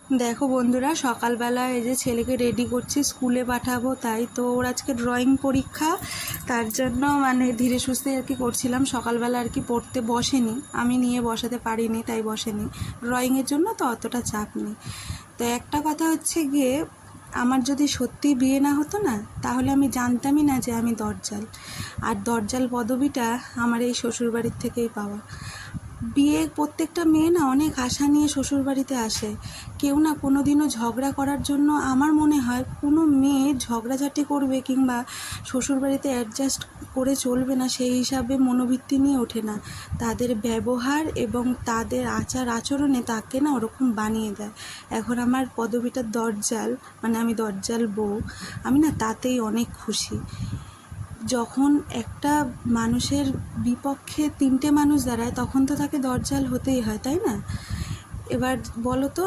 দেখো বন্ধুরা, সকালবেলা এই যে ছেলেকে রেডি করছি, স্কুলে পাঠাবো, তাই তো ওর আজকে ড্রয়িং পরীক্ষা। তার জন্য ধীরে সুস্থে আর কি করছিলাম। সকালবেলা আর কি পড়তে বসেনি, আমি নিয়ে বসাতে পারিনি, তাই বসেনি। ড্রয়িংয়ের জন্য তো অতটা চাপ নেই। তো একটা কথা হচ্ছে গিয়ে, আমার যদি সত্যি বিয়ে না হতো না, তাহলে আমি জানতামই না যে আমি দজ্জাল। আর দজ্জাল পদবিটা আমার এই শ্বশুরবাড়ির থেকেই পাওয়া। বিয়ে প্রত্যেকটা মেয়ে না অনেক আশা নিয়ে শ্বশুরবাড়িতে আসে। কেউ না কোনো দিনও ঝগড়া করার জন্য, আমার মনে হয় কোনো মেয়ে ঝগড়াঝাটি করবে কিংবা শ্বশুরবাড়িতে অ্যাডজাস্ট করে চলবে না, সেই হিসাবে মনোবৃত্তি নিয়ে ওঠে না। তাদের ব্যবহার এবং তাদের আচার আচরণে তাকে না ওরকম বানিয়ে দেয়। এখন আমার পদবিটা দজ্জাল, আমি দজ্জাল বউ, আমি না তাতেই অনেক খুশি। যখন একটা মানুষের বিপক্ষে 3টে মানুষ দাঁড়ায়, তখন তো তাকে দজ্জাল হতেই হয়, তাই না? এবার বলো তো,